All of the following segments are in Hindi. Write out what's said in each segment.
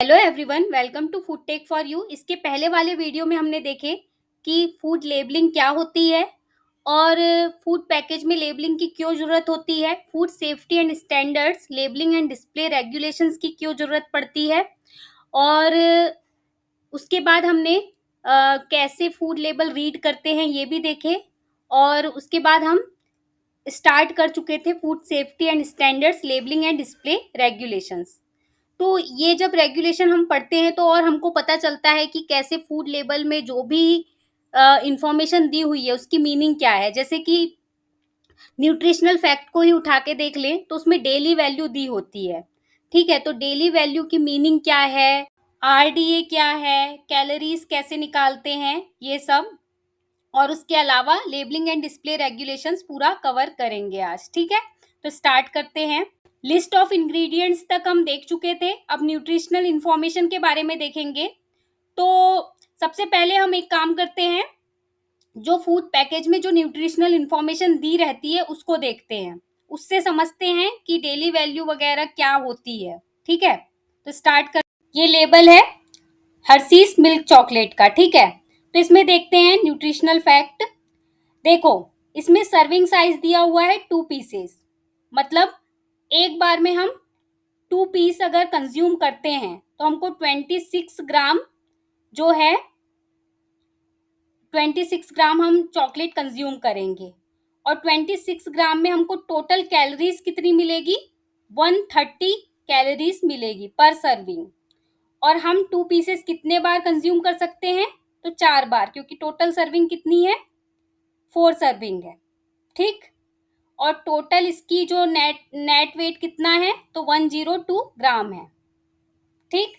Hello everyone, welcome to food tech for you. इसके पहले वाले वीडियो में हमने देखे कि फूड लेबलिंग क्या होती है और फूड पैकेज में लेबलिंग की क्यों ज़रूरत होती है, food safety and standards, labelling and display regulations की क्यों ज़रूरत पड़ती है और उसके बाद हमने कैसे फूड लेबल रीड करते हैं ये भी देखे और उसके बाद हम स्टार्ट कर चुके थे food safety and standards, labelling and display regulations. तो ये जब रेगुलेशन हम पढ़ते हैं तो और हमको पता चलता है कि कैसे फूड लेबल में जो भी इंफॉर्मेशन दी हुई है उसकी मीनिंग क्या है। जैसे कि न्यूट्रिशनल फैक्ट को ही उठा के देख लें तो उसमें डेली वैल्यू दी होती है। ठीक है, तो डेली वैल्यू की मीनिंग क्या है, आरडीए क्या है, कैलोरीज कैसे निकालते हैं, ये सब और उसके अलावा लेबलिंग एंड डिस्प्ले रेगुलेशंस पूरा कवर करेंगे आज। ठीक है, तो स्टार्ट करते हैं। लिस्ट ऑफ इंग्रेडिएंट्स तक हम देख चुके थे, अब न्यूट्रिशनल इंफॉर्मेशन के बारे में देखेंगे। तो सबसे पहले हम एक काम करते हैं, जो फूड पैकेज में जो न्यूट्रिशनल इंफॉर्मेशन दी रहती है उसको देखते हैं, उससे समझते हैं कि डेली वैल्यू वगैरह क्या होती है। ठीक है, तो स्टार्ट कर। ये लेबल है हर्शीज मिल्क चॉकलेट का। ठीक है, तो इसमें देखते हैं न्यूट्रिशनल फैक्ट। देखो, इसमें सर्विंग साइज दिया हुआ है 2 पीसेस, मतलब एक बार में हम 2 पीस अगर कंज्यूम करते हैं तो हमको 26 ग्राम जो है 26 ग्राम हम चॉकलेट कंज्यूम करेंगे और 26 ग्राम में हमको टोटल कैलोरीज कितनी मिलेगी, 130 कैलोरीज मिलेगी पर सर्विंग। और हम 2 पीसेस कितने बार कंज्यूम कर सकते हैं, तो 4 बार, क्योंकि टोटल सर्विंग कितनी है, 4 सर्विंग है। ठीक, और टोटल इसकी जो नेट वेट कितना है, तो 102 ग्राम है। ठीक,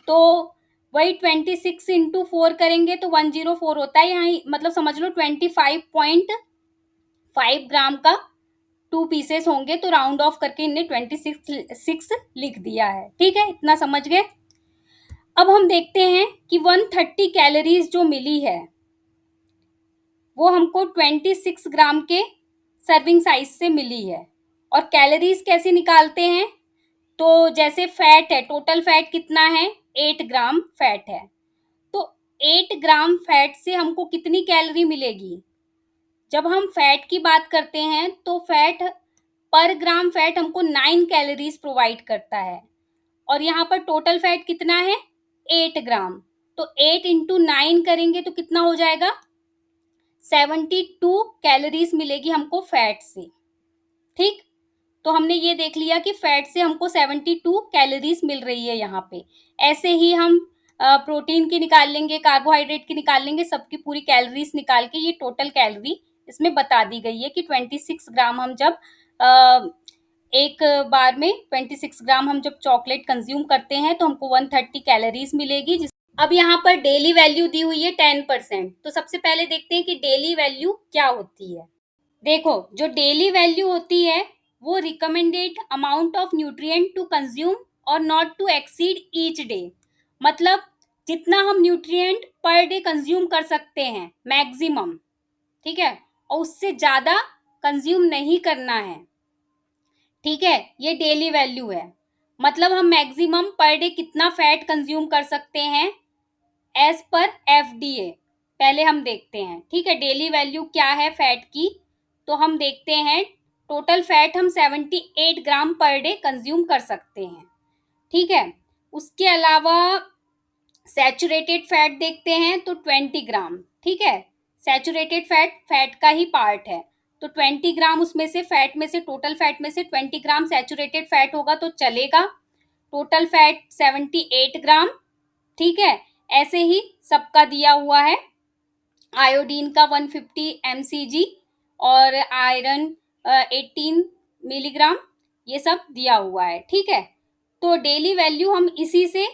तो वही 26 इंटू 4 करेंगे तो 104 होता है, यहाँ मतलब समझ लो 25.5 ग्राम का 2 पीसेस होंगे, तो राउंड ऑफ करके इनने 26 लिख दिया है। ठीक है, इतना समझ गए। अब हम देखते हैं कि 130 कैलोरीज जो मिली है वो हमको 26 ग्राम के सर्विंग साइज से मिली है। और कैलोरीज कैसे निकालते हैं, तो जैसे फैट है, टोटल फैट कितना है, 8 ग्राम फैट है, तो 8 ग्राम फैट से हमको कितनी कैलोरी मिलेगी। जब हम फैट की बात करते हैं तो फैट पर ग्राम फैट हमको 9 कैलोरीज प्रोवाइड करता है और यहाँ पर टोटल फैट कितना है, 8 ग्राम, तो 8 इंटू 9 करेंगे तो कितना हो जाएगा, 72 कैलोरीज मिलेगी हमको फैट से। ठीक, तो हमने ये देख लिया कि फैट से हमको 72 कैलोरीज मिल रही है यहाँ पे। ऐसे ही हम प्रोटीन की निकाल लेंगे, कार्बोहाइड्रेट की निकाल लेंगे, सबकी पूरी कैलोरीज निकाल के ये टोटल कैलोरी इसमें बता दी गई है कि 26 ग्राम हम जब एक बार में 26 ग्राम हम जब चॉकलेट कंज्यूम करते हैं तो हमको 130 कैलोरीज मिलेगी। अब यहाँ पर डेली वैल्यू दी हुई है 10%। तो सबसे पहले देखते हैं कि डेली वैल्यू क्या होती है। देखो, जो डेली वैल्यू होती है वो recommended amount of nutrient to consume और not to exceed each day, मतलब जितना हम न्यूट्रिएंट पर डे कंज्यूम कर सकते हैं मैक्सिमम। ठीक है, और उससे ज़्यादा कंज्यूम नहीं करना है। ठीक है, ये डेली वैल्यू है, मतलब हम मैक्सिमम पर डे कितना फैट कंज्यूम कर सकते हैं एज पर एफडीए, पहले हम देखते हैं। ठीक है, डेली वैल्यू क्या है फैट की, तो हम देखते हैं टोटल फैट हम 78 ग्राम पर डे कंज्यूम कर सकते हैं। ठीक है, उसके अलावा सैचुरेटेड फैट देखते हैं तो 20 ग्राम। ठीक है, सैचुरेटेड फैट फैट का ही पार्ट है, तो 20 ग्राम उसमें से फैट में से, टोटल फैट में से 20 ग्राम सैचुरेटेड फैट होगा तो चलेगा। टोटल फैट 78 ग्राम। ठीक है, ऐसे ही सबका दिया हुआ है। आयोडीन का 150 mcg और आयरन 18 मिलीग्राम, ये सब दिया हुआ है। ठीक है, तो डेली वैल्यू हम इसी से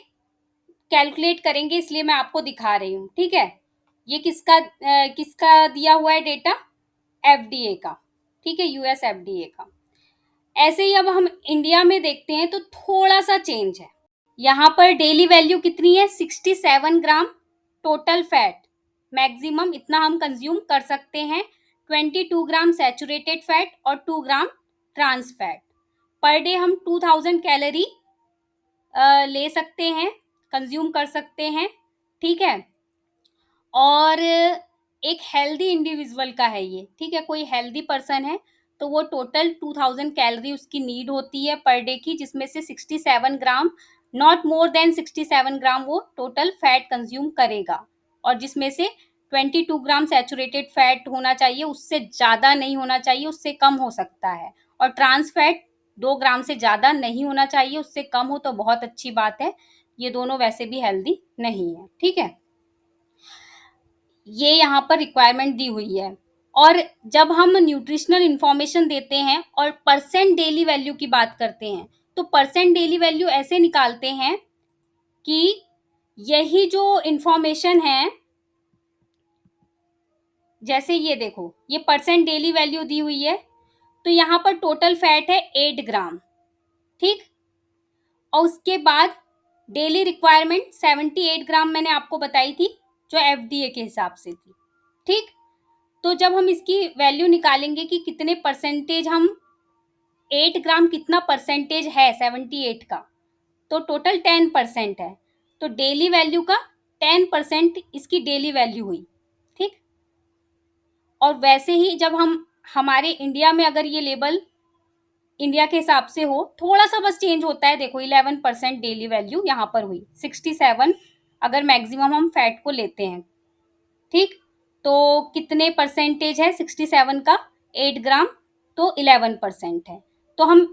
कैलकुलेट करेंगे, इसलिए मैं आपको दिखा रही हूँ। ठीक है, ये किसका दिया हुआ है डेटा, एफडीए का। ठीक है, यूएस एफडीए का। ऐसे ही अब हम इंडिया में देखते हैं तो थोड़ा सा चेंज है। यहाँ पर डेली वैल्यू कितनी है, 67 ग्राम टोटल फैट, मैक्सिमम इतना हम कंज्यूम कर सकते हैं। 22 ग्राम सैचुरेटेड फैट और 2 ग्राम ट्रांस फैट, पर डे हम 2000 कैलोरी ले सकते हैं, कंज्यूम कर सकते हैं, ठीक है। और एक हेल्दी इंडिविजुअल का है ये, ठीक है। कोई हेल्दी पर्सन है तो वो टोटल 2000 कैलोरी उसकी नीड होती है पर डे की, जिसमें से 67 ग्राम, नॉट मोर देन 67 ग्राम वो टोटल फैट कंज्यूम करेगा, और जिसमें से 22 ग्राम सैचुरेटेड फैट होना चाहिए, उससे ज़्यादा नहीं होना चाहिए, उससे कम हो सकता है। और ट्रांस फैट 2 ग्राम से ज़्यादा नहीं होना चाहिए, उससे कम हो तो बहुत अच्छी बात है। ये दोनों वैसे भी हेल्दी नहीं है, ठीक है। ये यहाँ पर रिक्वायरमेंट दी हुई है। और जब हम न्यूट्रिशनल इंफॉर्मेशन देते हैं और परसेंट डेली वैल्यू की बात करते हैं, तो परसेंट डेली वैल्यू ऐसे निकालते हैं कि यही जो इंफॉर्मेशन है, जैसे ये देखो, ये परसेंट डेली वैल्यू दी हुई है, तो यहाँ पर टोटल फैट है 8 ग्राम, ठीक। और उसके बाद डेली रिक्वायरमेंट 78 ग्राम मैंने आपको बताई थी, जो एफडीए के हिसाब से थी, ठीक। तो जब हम इसकी वैल्यू निकालेंगे कि कितने परसेंटेज हम 8 ग्राम कितना परसेंटेज है 78 का, तो टोटल 10% है। तो डेली वैल्यू का 10% इसकी डेली वैल्यू हुई, ठीक। और वैसे ही जब हम हमारे इंडिया में अगर ये लेबल इंडिया के हिसाब से हो, थोड़ा सा बस चेंज होता है, देखो 11% डेली वैल्यू यहाँ पर हुई, 67 अगर मैक्सिमम हम फैट को लेते हैं, ठीक। तो कितने परसेंटेज है 67 का, 8 ग्राम, तो 11% है। तो हम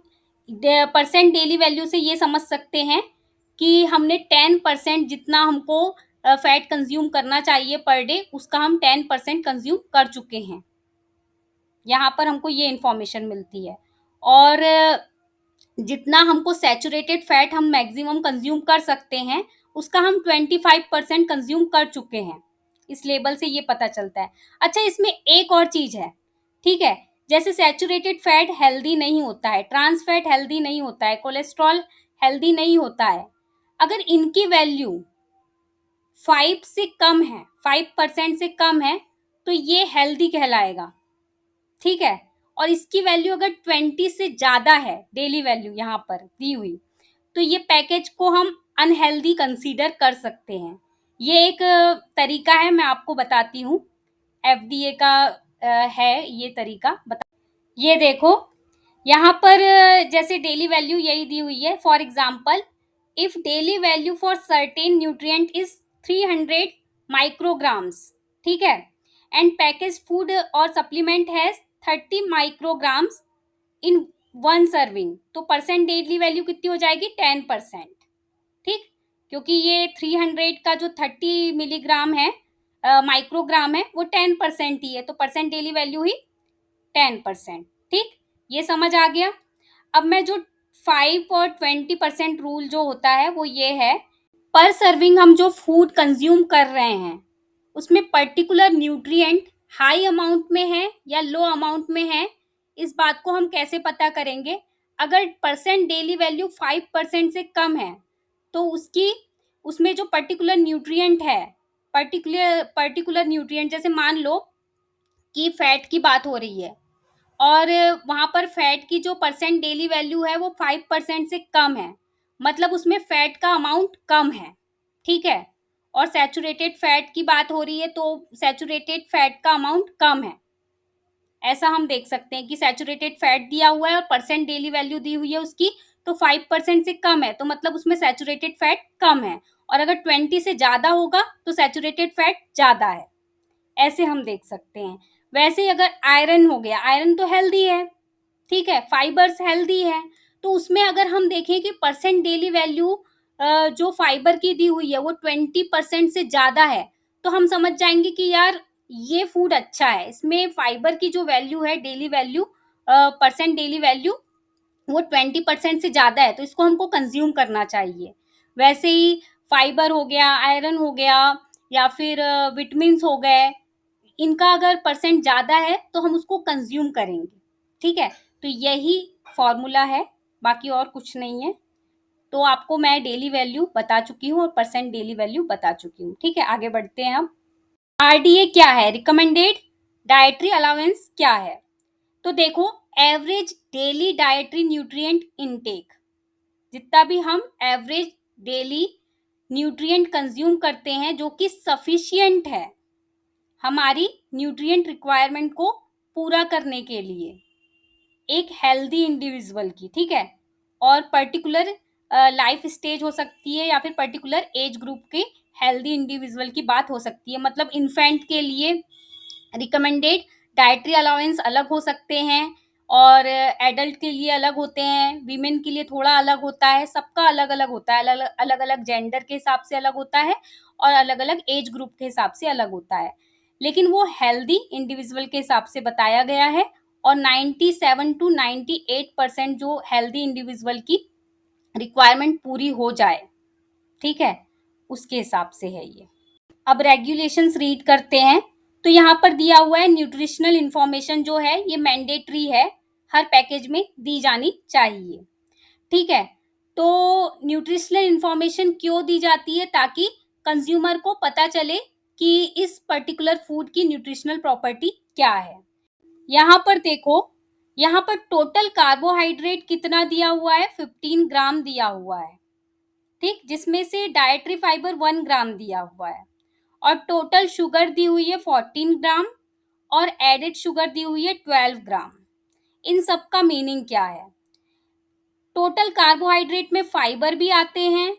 परसेंट डेली वैल्यू से ये समझ सकते हैं कि हमने 10% जितना हमको फैट कंज्यूम करना चाहिए पर डे, उसका हम 10% कंज्यूम कर चुके हैं। यहाँ पर हमको ये इंफॉर्मेशन मिलती है। और जितना हमको सैचुरेटेड फैट हम मैक्सिमम कंज्यूम कर सकते हैं, उसका हम 25% कंज्यूम कर चुके हैं। इस लेबल से ये पता चलता है। अच्छा, इसमें एक और चीज है, ठीक है। जैसे सैचुरेटेड फैट हेल्दी नहीं होता है, ट्रांस फैट हेल्दी नहीं होता है, कोलेस्ट्रॉल हेल्दी नहीं होता है, अगर इनकी वैल्यू 5 से कम है, 5% से कम है, तो ये हेल्दी कहलाएगा, ठीक है। और इसकी वैल्यू अगर 20 से ज्यादा है, डेली वैल्यू यहाँ पर दी हुई, तो ये पैकेज को हम अनहेल्दी कंसीडर कर सकते हैं। ये एक तरीका है, मैं आपको बताती हूँ, एफडीए का है ये तरीका बता। ये देखो, यहाँ पर जैसे डेली वैल्यू यही दी हुई है। For example, if daily value for certain nutrient is 300 micrograms, ठीक है, एंड पैकेज फूड और supplement has 30 micrograms in 1 serving, तो परसेंट डेली वैल्यू कितनी हो जाएगी, 10%, ठीक। क्योंकि ये 300 का जो 30 मिलीग्राम है, माइक्रोग्राम है, वो 10% ही है, तो परसेंट डेली वैल्यू ही 10%, ठीक। ये समझ आ गया। अब मैं जो 5 और 20% रूल जो होता है वो ये है, पर सर्विंग हम जो फूड कंज्यूम कर रहे हैं, उसमें पर्टिकुलर न्यूट्रिएंट हाई अमाउंट में है या लो अमाउंट में है, इस बात को हम कैसे पता करेंगे। अगर परसेंट डेली वैल्यू 5% से कम है, तो उसकी उसमें जो पर्टिकुलर न्यूट्रिएंट है, पर्टिकुलर न्यूट्रिएंट, जैसे मान लो कि फैट की बात हो रही है, और वहाँ पर फैट की जो परसेंट डेली वैल्यू है वो 5% से कम है, मतलब उसमें फैट का अमाउंट कम है, ठीक है। और सैचुरेटेड फैट की बात हो रही है, तो सैचुरेटेड फैट का अमाउंट कम है। ऐसा हम देख सकते हैं कि सैचुरेटेड फैट दिया हुआ है और परसेंट डेली वैल्यू दी हुई है उसकी, तो 5% से कम है, तो मतलब उसमें सैचुरेटेड फैट कम है। और अगर 20 से ज़्यादा होगा तो सैचुरेटेड फैट ज़्यादा है, ऐसे हम देख सकते हैं। वैसे ही अगर आयरन हो गया, आयरन तो हेल्दी है, ठीक है, फाइबर्स हेल्दी है, तो उसमें अगर हम देखें कि परसेंट डेली वैल्यू जो फाइबर की दी हुई है वो 20% से ज़्यादा है, तो हम समझ जाएंगे कि यार ये फूड अच्छा है, इसमें फाइबर की जो वैल्यू है, daily value, percent daily value, वो 20% से ज़्यादा है, तो इसको हमको कंज्यूम करना चाहिए। वैसे ही फाइबर हो गया, आयरन हो गया, या फिर विटामिन्स हो गए, इनका अगर परसेंट ज़्यादा है तो हम उसको कंज्यूम करेंगे, ठीक है। तो यही फॉर्मूला है, बाकी और कुछ नहीं है। तो आपको मैं डेली वैल्यू बता चुकी हूँ और परसेंट डेली वैल्यू बता चुकी हूँ, ठीक है। आगे बढ़ते हैं हम। आरडीए क्या है, रिकमेंडेड डाइटरी अलाउंस क्या है। तो देखो, average daily dietary nutrient intake, जितना भी हम एवरेज डेली न्यूट्रिएंट कंज्यूम करते हैं जो कि सफिशिएंट है हमारी न्यूट्रिएंट रिक्वायरमेंट को पूरा करने के लिए, एक हेल्दी इंडिविजुअल की, ठीक है। और पर्टिकुलर लाइफ स्टेज हो सकती है या फिर पर्टिकुलर एज ग्रुप के हेल्दी इंडिविजुअल की बात हो सकती है। मतलब इन्फेंट के लिए रिकमेंडेड डाइटरी अलाउंस अलग हो सकते हैं और एडल्ट के लिए अलग होते हैं, वीमेन के लिए थोड़ा अलग होता है, सबका अलग अलग होता है, अलग अलग जेंडर के हिसाब से अलग होता है और अलग अलग एज ग्रुप के हिसाब से अलग होता है, लेकिन वो हेल्दी इंडिविजुअल के हिसाब से बताया गया है। और 97 to 98% जो हेल्दी इंडिविजुअल की रिक्वायरमेंट पूरी हो जाए, ठीक है, उसके हिसाब से है ये। अब रेगुलेशंस रीड करते हैं। तो यहाँ पर दिया हुआ है न्यूट्रिशनल इंफॉर्मेशन जो है ये मैंडेटरी है, हर पैकेज में दी जानी चाहिए, ठीक है। तो न्यूट्रिशनल इंफॉर्मेशन क्यों दी जाती है? ताकि कंज्यूमर को पता चले कि इस पर्टिकुलर फूड की न्यूट्रिशनल प्रॉपर्टी क्या है। यहाँ पर देखो, यहाँ पर टोटल कार्बोहाइड्रेट कितना दिया हुआ है? 15 ग्राम दिया हुआ है, ठीक, जिसमें से डाइटरी फाइबर 1 ग्राम दिया हुआ है और टोटल शुगर दी हुई है 14 ग्राम और एडेड शुगर दी हुई है 12 ग्राम। इन सब का मीनिंग क्या है? टोटल कार्बोहाइड्रेट में फाइबर भी आते हैं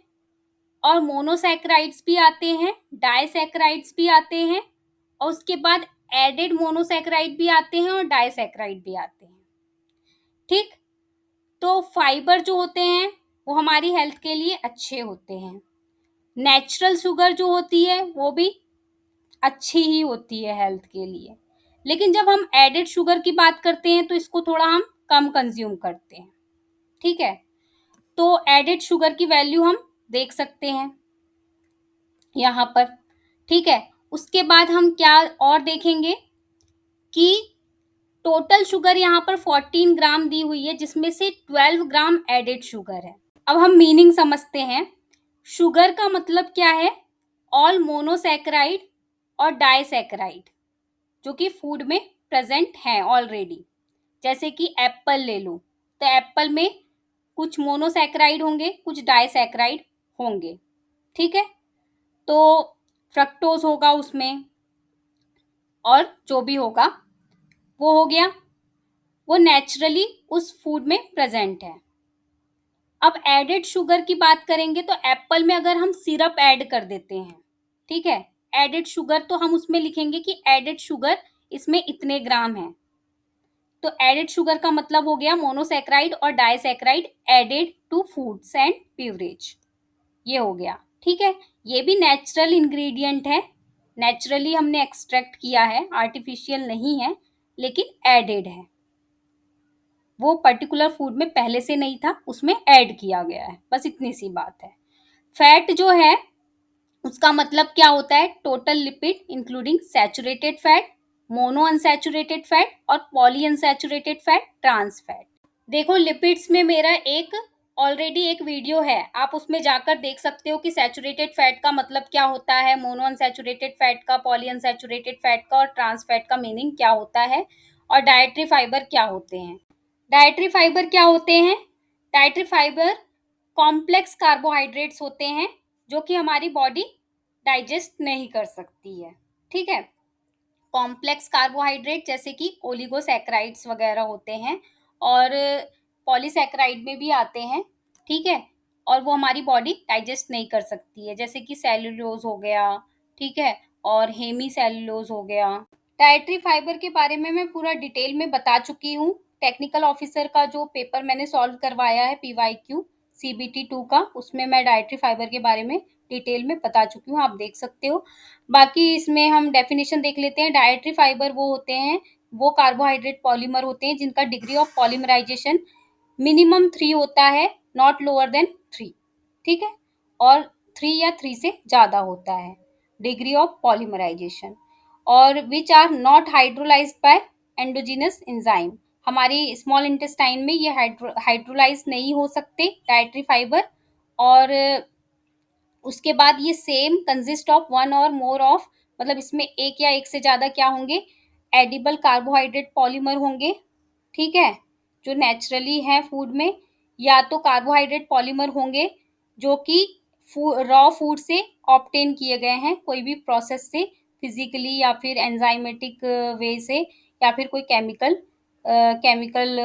और मोनोसैकेराइड्स भी आते हैं, डाइसैकेराइड्स भी आते हैं और उसके बाद एडेड मोनोसैकेराइड भी आते हैं और डाइसैकेराइड भी आते हैं, ठीक। तो फाइबर जो होते हैं वो हमारी हेल्थ के लिए अच्छे होते हैं। नेचुरल शुगर जो होती है वो भी अच्छी ही होती है हेल्थ के लिए, लेकिन जब हम एडेड शुगर की बात करते हैं तो इसको थोड़ा हम कम कंज्यूम करते हैं, ठीक है। तो एडेड शुगर की वैल्यू हम देख सकते हैं यहाँ पर, ठीक है। उसके बाद हम क्या और देखेंगे कि टोटल शुगर यहाँ पर 14 ग्राम दी हुई है जिसमें से 12 ग्राम एडेड शुगर है। अब हम मीनिंग समझते हैं। शुगर का मतलब क्या है? ऑल मोनोसैकेराइड और डाइसैकेराइड जो कि फूड में प्रेजेंट हैं ऑलरेडी। जैसे कि एप्पल ले लो, तो एप्पल में कुछ मोनोसैकेराइड होंगे, कुछ डाइसैकेराइड होंगे, ठीक है। तो फ्रक्टोज होगा उसमें और जो भी होगा वो हो गया, वो नेचुरली उस फूड में प्रेजेंट है। अब एडेड शुगर की बात करेंगे तो एप्पल में अगर हम सिरप ऐड कर देते हैं, ठीक है, एडेड शुगर, तो हम उसमें लिखेंगे कि एडेड शुगर इसमें इतने ग्राम है। तो एडेड शुगर का मतलब हो गया मोनोसैकेराइड और disaccharide added to foods and beverage, ये हो गया, ठीक है। ये भी नेचुरल इंग्रेडिएंट है, नेचुरली हमने एक्सट्रैक्ट किया है, आर्टिफिशियल नहीं है, लेकिन एडेड है, वो पर्टिकुलर फूड में पहले से नहीं था, उसमें ऐड किया गया है, बस इतनी सी बात है। फैट जो है उसका मतलब क्या होता है? Total lipid including saturated fat, mono unsaturated fat और poly unsaturated fat, trans fat. देखो लिपिड्स में मेरा एक ऑलरेडी एक वीडियो है, आप उसमें जाकर देख सकते हो कि सैचुरेटेड फैट का मतलब क्या होता है, मोनो अनसैचुरेटेड फैट का, पॉली अनसैचुरेटेड फैट का और ट्रांस फैट का मीनिंग क्या होता है और डाइटरी फाइबर क्या होते हैं। डाइटरी फाइबर क्या होते हैं? डाइटरी फाइबर कॉम्प्लेक्स कार्बोहाइड्रेट्स होते हैं जो कि हमारी बॉडी डाइजेस्ट नहीं कर सकती है, ठीक है। कॉम्प्लेक्स कार्बोहाइड्रेट जैसे कि ओलिगोसैकेराइड्स वगैरह होते हैं और पॉलीसैकेराइड में भी आते हैं, ठीक है, और वो हमारी बॉडी डाइजेस्ट नहीं कर सकती है, जैसे कि सेलुलोज हो गया, ठीक है, और हेमी सेलुलोज हो गया। डाइटरी फाइबर के बारे में मैं पूरा डिटेल में बता चुकी हूँ। टेक्निकल ऑफिसर का जो पेपर मैंने सॉल्व करवाया है PYQ CBT 2 का, उसमें मैं डाइटरी फाइबर के बारे में डिटेल में बता चुकी हूँ, आप देख सकते हो। बाकी इसमें हम डेफिनेशन देख लेते हैं। डाइटरी फाइबर वो होते हैं, वो कार्बोहाइड्रेट पॉलीमर होते हैं जिनका डिग्री ऑफ पॉलीमराइजेशन मिनिमम 3 होता है, नॉट लोअर देन 3, ठीक है, और 3 या 3 से ज़्यादा होता है डिग्री ऑफ पॉलीमराइजेशन, और which are not hydrolysed by endogenous enzyme. हमारी स्मॉल इंटेस्टाइन में ये हाइड्रोलाइज नहीं हो सकते डाइटरी फाइबर, और उसके बाद ये सेम कंसिस्ट ऑफ वन और मोर ऑफ, मतलब इसमें एक या एक से ज़्यादा क्या होंगे? एडिबल कार्बोहाइड्रेट पॉलीमर होंगे, ठीक है, जो नेचुरली है फूड में, या तो कार्बोहाइड्रेट पॉलीमर होंगे जो कि रॉ फूड से ऑब्टेन किए गए हैं, कोई भी प्रोसेस से, फिजिकली या फिर एंजाइमेटिक वे से, या फिर कोई केमिकल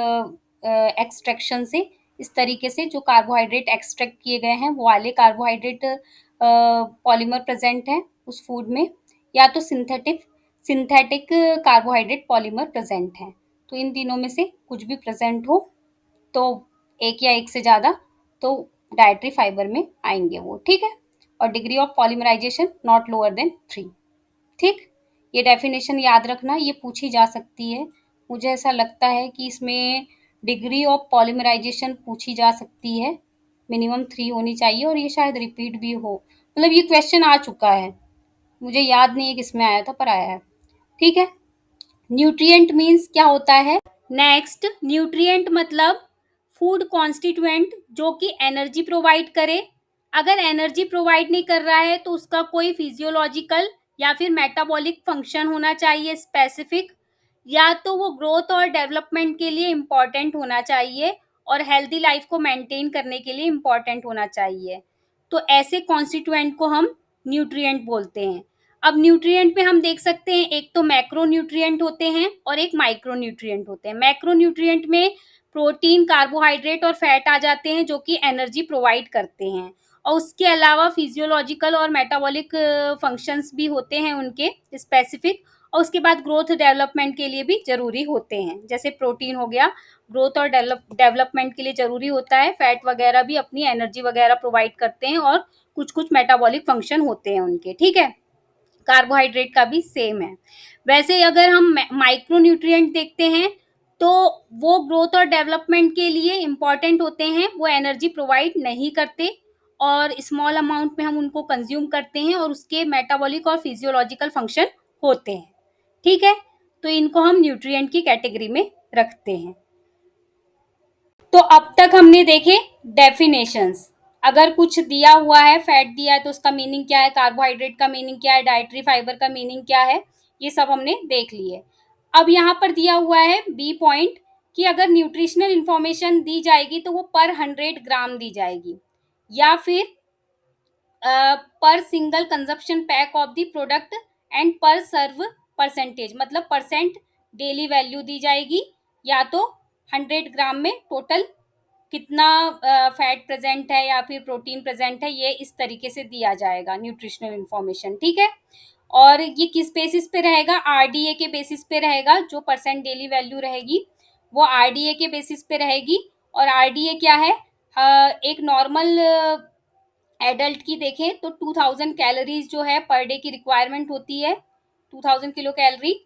एक्सट्रैक्शन से, इस तरीके से जो कार्बोहाइड्रेट एक्सट्रैक्ट किए गए हैं वो वाले कार्बोहाइड्रेट पॉलीमर प्रेजेंट है उस फूड में, या तो सिंथेटिक कार्बोहाइड्रेट पॉलीमर प्रेजेंट है। तो इन तीनों में से कुछ भी प्रेजेंट हो तो एक या एक से ज़्यादा तो डाइटरी फाइबर में आएंगे वो, ठीक है। और degree of polymerisation not lower than 3, ठीक। ये डेफिनेशन याद रखना, ये पूछी जा सकती है। मुझे ऐसा लगता है कि इसमें डिग्री ऑफ पॉलीमराइजेशन पूछी जा सकती है, मिनिमम 3 होनी चाहिए, और ये शायद रिपीट भी हो, मतलब ये क्वेश्चन आ चुका है, मुझे याद नहीं है किसमें आया था पर आया है, ठीक है। न्यूट्रिएंट मीन्स क्या होता है? नेक्स्ट, न्यूट्रिएंट मतलब फूड कॉन्स्टिट्यूएंट जो कि एनर्जी प्रोवाइड करे। अगर एनर्जी प्रोवाइड नहीं कर रहा है तो उसका कोई फिजियोलॉजिकल या फिर मेटाबॉलिक फंक्शन होना चाहिए स्पेसिफिक, या तो वो ग्रोथ और डेवलपमेंट के लिए इम्पॉर्टेंट होना चाहिए और हेल्दी लाइफ को मेंटेन करने के लिए इम्पॉर्टेंट होना चाहिए। तो ऐसे कॉन्स्टिट्यूएंट को हम न्यूट्रिएंट बोलते हैं। अब न्यूट्रिएंट में हम देख सकते हैं एक तो मैक्रो न्यूट्रिएंट होते हैं और एक माइक्रो न्यूट्रिएंट होते हैं। मैक्रो न्यूट्रिएंट में प्रोटीन, कार्बोहाइड्रेट और फैट आ जाते हैं जो कि एनर्जी प्रोवाइड करते हैं, और उसके अलावा फिजियोलॉजिकल और मेटाबॉलिक फंक्शंस भी होते हैं उनके स्पेसिफिक, और उसके बाद ग्रोथ डेवलपमेंट के लिए भी ज़रूरी होते हैं। जैसे प्रोटीन हो गया, ग्रोथ और डेवलपमेंट के लिए ज़रूरी होता है, फैट वगैरह भी अपनी एनर्जी वगैरह प्रोवाइड करते हैं, और कुछ कुछ मेटाबॉलिक फंक्शन होते हैं उनके, ठीक है। कार्बोहाइड्रेट का भी सेम है। वैसे अगर हम माइक्रो न्यूट्रिएंट देखते हैं तो वो ग्रोथ और डेवलपमेंट के लिए इम्पॉर्टेंट होते हैं, वो एनर्जी प्रोवाइड नहीं करते और स्मॉल अमाउंट में हम उनको कंज्यूम करते हैं, और उसके मेटाबॉलिक और फिजियोलॉजिकल फंक्शन होते हैं, ठीक है। तो इनको हम न्यूट्रिएंट की कैटेगरी में रखते हैं। तो अब तक हमने देखे डेफिनेशंस। अगर कुछ दिया हुआ है, फैट दिया है तो उसका मीनिंग क्या है, कार्बोहाइड्रेट का मीनिंग क्या है, डाइटरी फाइबर का मीनिंग क्या है, ये सब हमने देख लिए। अब यहाँ पर दिया हुआ है बी पॉइंट कि अगर न्यूट्रिशनल इंफॉर्मेशन दी जाएगी तो वो पर 100 ग्राम दी जाएगी, या फिर पर single consumption pack of the product and पर सर्व परसेंटेज, मतलब परसेंट डेली वैल्यू दी जाएगी, या तो 100 ग्राम में टोटल कितना फैट प्रेजेंट है या फिर प्रोटीन प्रेजेंट है, ये इस तरीके से दिया जाएगा न्यूट्रिशनल इंफॉर्मेशन, ठीक है। और ये किस बेसिस पे रहेगा? आरडीए के बेसिस पे रहेगा। जो परसेंट डेली वैल्यू रहेगी वो आरडीए के बेसिस पे रहेगी। और आरडीए क्या है? एक नॉर्मल एडल्ट की देखें तो 2000 कैलोरीज जो है पर डे की रिक्वायरमेंट होती है, 2000 किलो कैलोरी,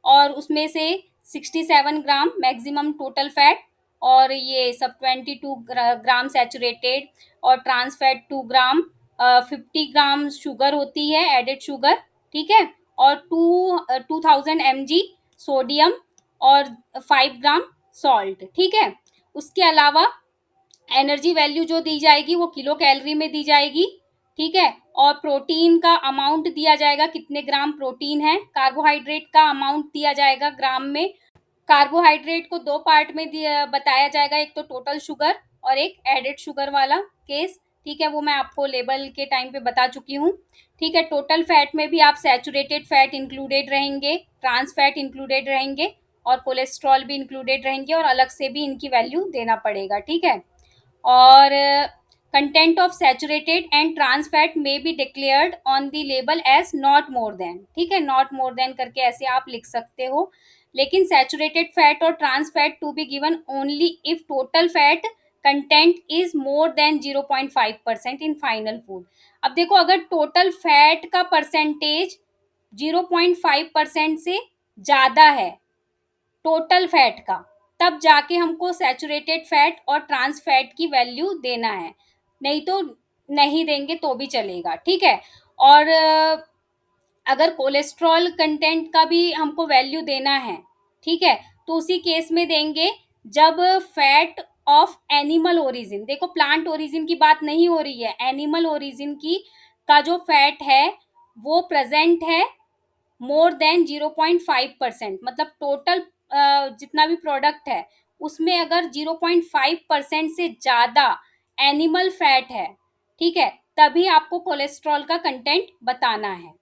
और उसमें से 67 ग्राम मैक्सिमम टोटल फैट, और ये सब 22 ग्राम सैचुरेटेड, और ट्रांस फैट 2 ग्राम, 50 ग्राम शुगर होती है, एडेड शुगर, ठीक है, और 2000 mg सोडियम, और 5 ग्राम सॉल्ट, ठीक है। उसके अलावा एनर्जी वैल्यू जो दी जाएगी वो किलो कैलोरी में दी जाएगी, ठीक है। और प्रोटीन का अमाउंट दिया जाएगा, कितने ग्राम प्रोटीन है। कार्बोहाइड्रेट का अमाउंट दिया जाएगा ग्राम में। कार्बोहाइड्रेट को दो पार्ट में बताया जाएगा, एक तो टोटल शुगर और एक एडेड शुगर वाला केस, ठीक है, वो मैं आपको लेबल के टाइम पे बता चुकी हूँ, ठीक है। टोटल फैट में भी आप सैचुरेटेड फैट इंक्लूडेड रहेंगे, ट्रांस फैट इंक्लूडेड रहेंगे, और कोलेस्ट्रॉल भी इंक्लूडेड रहेंगे, और अलग से भी इनकी वैल्यू देना पड़ेगा, ठीक है। और content of saturated and trans fat में be declared on the label as not more than, ठीक है, नॉट मोर देन करके ऐसे आप लिख सकते हो। लेकिन सैचुरेटेड फैट और trans fat to be given only if total fat content is more than 0.5% in final food. अब देखो, अगर टोटल फैट का परसेंटेज 0.5% से ज़्यादा है टोटल फैट का, तब जाके हमको सैचुरेटेड फैट और ट्रांस फैट की वैल्यू देना है, नहीं तो नहीं देंगे तो भी चलेगा, ठीक है। और अगर कोलेस्ट्रॉल कंटेंट का भी हमको वैल्यू देना है, ठीक है, तो उसी केस में देंगे जब फैट ऑफ एनिमल ओरिजिन, देखो प्लांट ओरिजिन की बात नहीं हो रही है, एनिमल ओरिजिन की का जो फैट है वो प्रेजेंट है मोर देन 0.5%, मतलब टोटल जितना भी प्रोडक्ट है उसमें अगर 0.5% से ज़्यादा एनिमल फैट है, ठीक है, तभी आपको कोलेस्ट्रॉल का कंटेंट बताना है।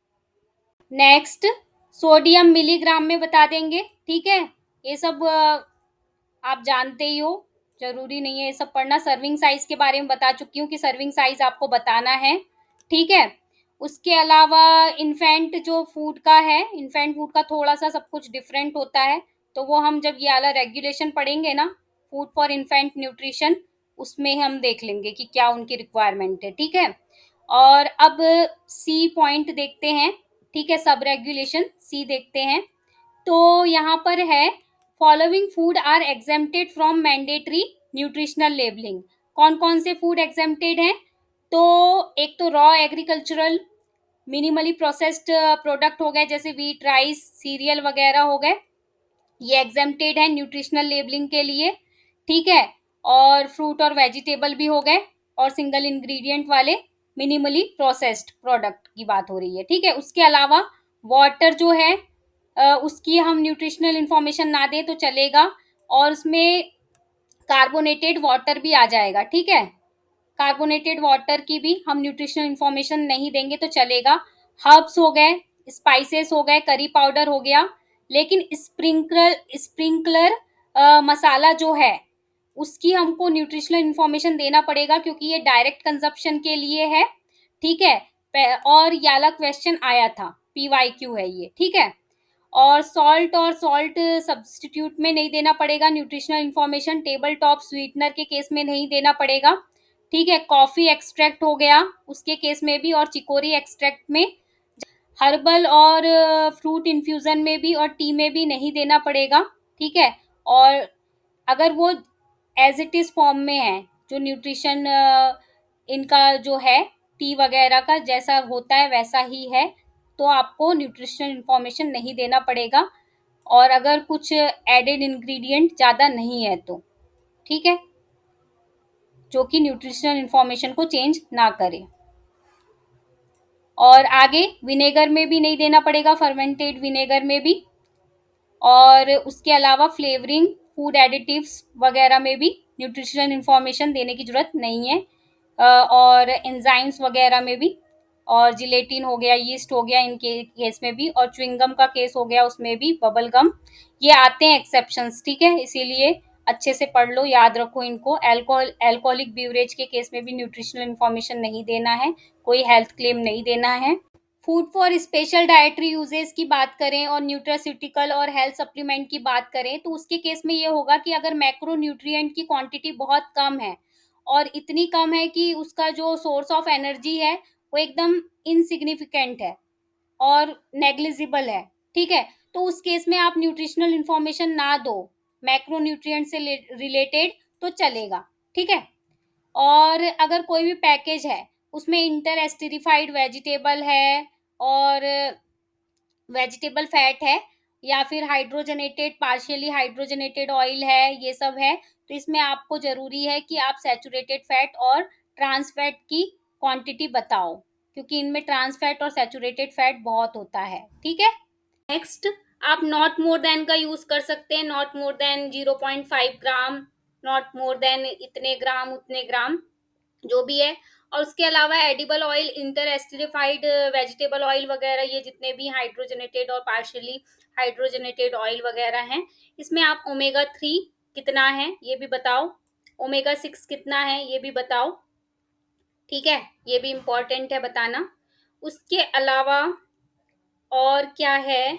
नेक्स्ट सोडियम मिलीग्राम में बता देंगे, ठीक है। ये सब आप जानते ही हो, जरूरी नहीं है ये सब पढ़ना। सर्विंग साइज के बारे में बता चुकी हूँ कि सर्विंग साइज आपको बताना है, ठीक है। उसके अलावा इन्फेंट जो फूड का है, इन्फेंट फूड का थोड़ा सा सब कुछ डिफरेंट होता है, तो वो हम जब ये वाला रेगुलेशन पढ़ेंगे ना, फूड फॉर इन्फेंट न्यूट्रिशन, उसमें हम देख लेंगे कि क्या उनकी रिक्वायरमेंट है, ठीक है। और अब सी पॉइंट देखते हैं, ठीक है, सब रेगुलेशन सी देखते हैं। तो यहाँ पर है following food are exempted from mandatory nutritional labelling. कौन कौन से फूड एग्जेम्प्टेड हैं? तो एक तो raw agricultural minimally processed product हो गए, जैसे वीट, राइस, सीरियल वगैरह हो गए, ये एग्जेम्प्टेड है न्यूट्रिशनल लेबलिंग के लिए, ठीक है। और फ्रूट और वेजिटेबल भी हो गए, और सिंगल इंग्रेडिएंट वाले मिनिमली प्रोसेस्ड प्रोडक्ट की बात हो रही है, ठीक है। उसके अलावा वाटर जो है उसकी हम न्यूट्रिशनल इंफॉर्मेशन ना दें तो चलेगा, और उसमें कार्बोनेटेड वाटर भी आ जाएगा, ठीक है। कार्बोनेटेड वाटर की भी हम न्यूट्रिशनल इंफॉर्मेशन नहीं देंगे तो चलेगा। हर्ब्स हो गए, स्पाइसेस हो गए, करी पाउडर हो गया, लेकिन स्प्रिंकलर मसाला जो है उसकी हमको न्यूट्रिशनल इंफॉर्मेशन देना पड़ेगा, क्योंकि ये डायरेक्ट कंजप्शन के लिए है, ठीक है। और ये वाला क्वेश्चन आया था, पीवाईक्यू है ये, ठीक है। और सॉल्ट सब्स्टिट्यूट में नहीं देना पड़ेगा nutritional information, table top sweetener के केस में नहीं देना पड़ेगा, ठीक है। कॉफी एक्सट्रैक्ट हो गया उसके केस में भी, और चिकोरी एक्सट्रैक्ट में, हर्बल और फ्रूट इन्फ्यूजन में भी, और टी में भी नहीं देना पड़ेगा, ठीक है। और अगर वो एज इट इज फॉर्म में है, जो न्यूट्रिशन इनका जो है टी वगैरह का जैसा होता है वैसा ही है, तो आपको न्यूट्रिशनल इंफॉर्मेशन नहीं देना पड़ेगा, और अगर कुछ एडेड इंग्रेडिएंट ज़्यादा नहीं है तो, ठीक है, जो कि न्यूट्रिशनल इंफॉर्मेशन को चेंज ना करे। और आगे विनेगर में भी नहीं देना पड़ेगा, फर्मेंटेड विनेगर में भी। और उसके अलावा फ्लेवरिंग फूड एडिटिव्स वगैरह में भी न्यूट्रिशनल इंफॉर्मेशन देने की जरूरत नहीं है। और एंजाइम्स वगैरह में भी, और जिलेटिन हो गया, यीस्ट हो गया, इनके केस में भी, और च्युइंगम का केस हो गया उसमें भी, बबल गम, ये आते हैं एक्सेप्शंस, ठीक है। इसीलिए अच्छे से पढ़ लो, याद रखो इनको। अल्कोहलिक बीवरेज के केस में भी न्यूट्रिशनल इंफॉर्मेशन नहीं देना है, कोई हेल्थ क्लेम नहीं देना है। Food for special dietary uses की बात करें और न्यूट्रास्यूटिकल और हेल्थ सप्लीमेंट की बात करें, तो उसके केस में ये होगा कि अगर मैक्रो न्यूट्रिएंट की क्वांटिटी बहुत कम है, और इतनी कम है कि उसका जो सोर्स ऑफ एनर्जी है वो एकदम इनसिग्निफिकेंट है और नेग्लिजिबल है, ठीक है, तो उस केस में आप न्यूट्रिशनल इंफॉर्मेशन ना दो मैक्रो न्यूट्रिएंट से रिलेटेड, तो चलेगा, ठीक है। और अगर कोई भी पैकेज है उसमें इंटर एस्टिरिफाइड वेजिटेबल है, और वेजिटेबल फैट है, या फिर हाइड्रोजनेटेड पार्शियली हाइड्रोजनेटेड ऑयल है, ये सब है, तो इसमें आपको जरूरी है कि आप सैचुरेटेड फैट और ट्रांस फैट की क्वांटिटी बताओ, क्योंकि इनमें ट्रांस फैट और सैचुरेटेड फैट बहुत होता है, ठीक है। नेक्स्ट आप नॉट मोर देन का यूज कर सकते हैं, not more than 0.5 gram, not more then इतने ग्राम उतने ग्राम, जो भी है। और उसके अलावा edible oil, interesterified vegetable oil वगैरह, ये जितने भी हाइड्रोजनेटेड और पार्शियली हाइड्रोजनेटेड ऑयल वगैरह हैं, इसमें आप ओमेगा 3 कितना है ये भी बताओ, ओमेगा 6 कितना है ये भी बताओ, ठीक है, ये भी इम्पोर्टेंट है बताना। उसके अलावा और क्या है,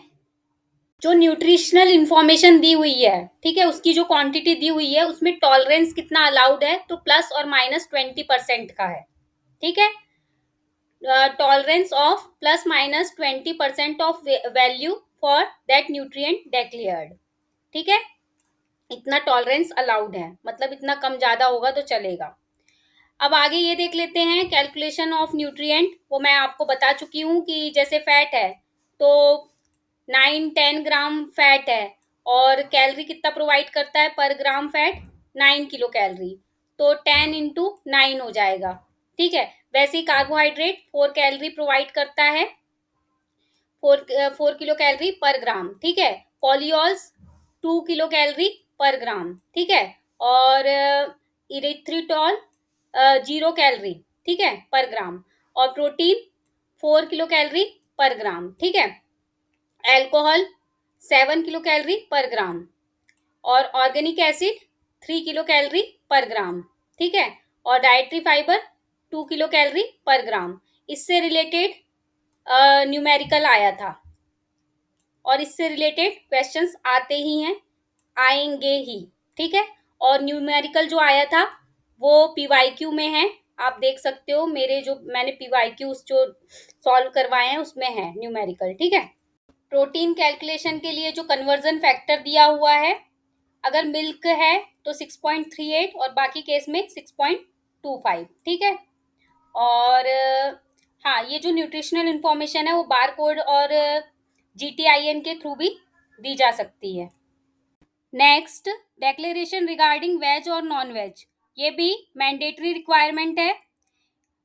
जो न्यूट्रिशनल इंफॉर्मेशन दी हुई है, ठीक है, उसकी जो क्वांटिटी दी हुई है उसमें टॉलरेंस कितना अलाउड है, तो +or-20% का है, ठीक है। Tolerance of +-20% of value for that nutrient declared, ठीक है, इतना टॉलरेंस अलाउड है, मतलब इतना कम ज्यादा होगा तो चलेगा। अब आगे ये देख लेते हैं कैलकुलेशन ऑफ न्यूट्रिएंट, वो मैं आपको बता चुकी हूँ कि जैसे फैट है तो 9-10 ग्राम फैट है, और कैलोरी कितना प्रोवाइड करता है पर ग्राम फैट, 9 किलो कैलोरी, तो 10 × 9 हो जाएगा, ठीक है। वैसे ही कार्बोहाइड्रेट 4 कैलोरी प्रोवाइड करता है, 4 किलो कैलोरी पर ग्राम, ठीक है। पॉलीऑल्स 2 किलो कैलोरी पर ग्राम, ठीक है। और इरिथ्रिटॉल 0 कैलोरी, ठीक है, पर ग्राम। और प्रोटीन 4 किलो कैलोरी पर ग्राम, ठीक है। अल्कोहल 7 किलो कैलोरी पर ग्राम। और ऑर्गेनिक एसिड 3 किलो कैलोरी पर ग्राम, ठीक है। और डाइटरी फाइबर 2 किलो कैलोरी पर ग्राम। इससे रिलेटेड न्यूमेरिकल आया था और इससे रिलेटेड क्वेश्चंस आते ही हैं, आएंगे ही, ठीक है। और न्यूमेरिकल जो आया था वो पीवाईक्यू में है, आप देख सकते हो मेरे जो मैंने पीवाईक्यूज जो सॉल्व करवाए हैं उसमें है न्यूमेरिकल, ठीक है। प्रोटीन कैलकुलेशन के लिए जो कन्वर्जन फैक्टर दिया हुआ है, अगर मिल्क है तो 6.38 और बाकी केस में 6.25, ठीक है। और हाँ, ये जो न्यूट्रिशनल इंफॉर्मेशन है वो बार कोड और GTIN के थ्रू भी दी जा सकती है। नेक्स्ट, डेक्लेरेशन रिगार्डिंग वेज और नॉन वेज, ये भी मैंडेटरी रिक्वायरमेंट है।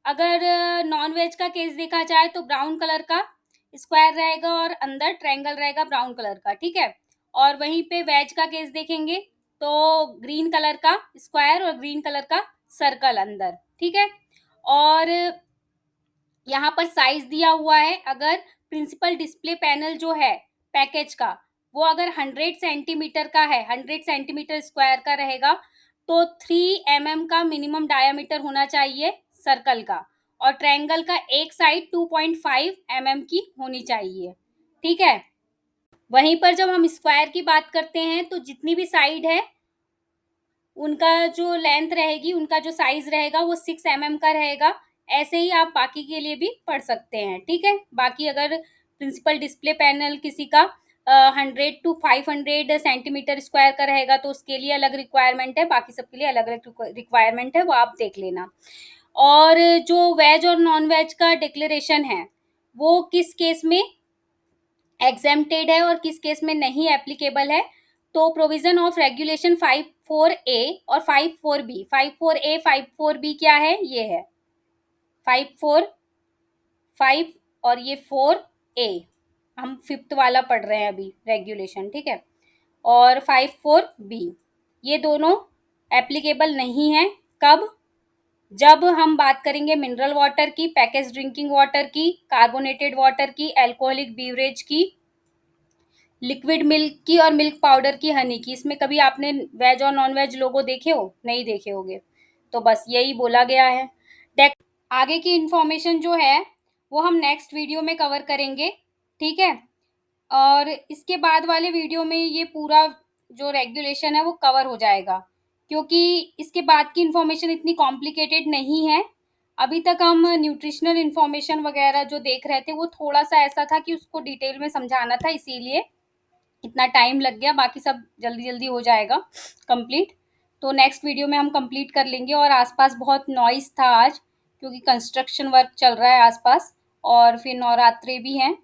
अगर नॉन वेज का केस देखा जाए तो ब्राउन कलर का स्क्वायर रहेगा और अंदर ट्रायंगल रहेगा ब्राउन कलर का, ठीक है। और वहीं पे वेज का केस देखेंगे तो ग्रीन कलर का स्क्वायर और ग्रीन कलर का सर्कल अंदर, ठीक है। और यहाँ पर साइज दिया हुआ है, अगर प्रिंसिपल डिस्प्ले पैनल जो है पैकेज का वो अगर 100 सेंटीमीटर का है, 100 सेंटीमीटर स्क्वायर का रहेगा, तो 3 mm का मिनिमम डायामीटर होना चाहिए सर्कल का। और ट्रायंगल का एक साइड 2.5 mm की होनी चाहिए, ठीक है। वहीं पर जब हम स्क्वायर की बात करते हैं तो जितनी भी साइड है उनका जो लेंथ रहेगी, उनका जो साइज रहेगा वो 6 mm का रहेगा। ऐसे ही आप बाकी के लिए भी पढ़ सकते हैं, ठीक है। बाकी अगर प्रिंसिपल डिस्प्ले पैनल किसी का 100 to 500 सेंटीमीटर स्क्वायर का रहेगा तो उसके लिए अलग रिक्वायरमेंट है, बाकी सबके लिए अलग अलग रिक्वायरमेंट है, वो आप देख लेना। और जो वेज और नॉन वेज का डिक्लेरेशन है वो किस केस में एग्जेम्प्टेड है और किस केस में नहीं एप्लीकेबल है, तो प्रोविजन ऑफ रेगुलेशन 54A और 54B, 54A 54B क्या है, ये है 5 और ये 4A, हम 5th वाला पढ़ रहे हैं अभी रेगुलेशन, ठीक है। और 54B ये दोनों एप्लीकेबल नहीं है। कब? जब हम बात करेंगे मिनरल वाटर की, पैकेज ड्रिंकिंग वाटर की, कार्बोनेटेड वाटर की, अल्कोहलिक बीवरेज की, लिक्विड मिल्क की और मिल्क पाउडर की, हनी की। इसमें कभी आपने वेज और नॉन वेज लोगो देखे हो? नहीं देखे होगे, तो बस यही बोला गया है। आगे की इंफॉर्मेशन जो है वो हम नेक्स्ट वीडियो में कवर करेंगे, ठीक है। और इसके बाद वाले वीडियो में ये पूरा जो रेगुलेशन है वो कवर हो जाएगा, क्योंकि इसके बाद की इंफॉर्मेशन इतनी कॉम्प्लिकेटेड नहीं है। अभी तक हम न्यूट्रिशनल इंफॉर्मेशन वगैरह जो देख रहे थे वो थोड़ा सा ऐसा था कि उसको डिटेल में समझाना था, इसीलिए इतना टाइम लग गया। बाकी सब जल्दी जल्दी हो जाएगा कंप्लीट, तो नेक्स्ट वीडियो में हम कंप्लीट कर लेंगे। और आसपास बहुत नॉइस था आज, क्योंकि कंस्ट्रक्शन वर्क चल रहा है आसपास और फिर नवरात्रि भी हैं,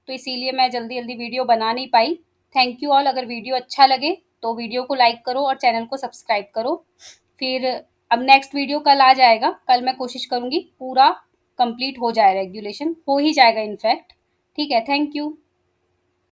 तो इसीलिए मैं जल्दी जल्दी वीडियो बना नहीं पाई। Thank you all. अगर वीडियो अच्छा लगे तो वीडियो को लाइक करो और चैनल को सब्सक्राइब करो। फिर अब नेक्स्ट वीडियो कल आ जाएगा, कल मैं कोशिश करूँगी पूरा कंप्लीट हो जाए, रेगुलेशन हो ही जाएगा इनफैक्ट, ठीक है। Thank you.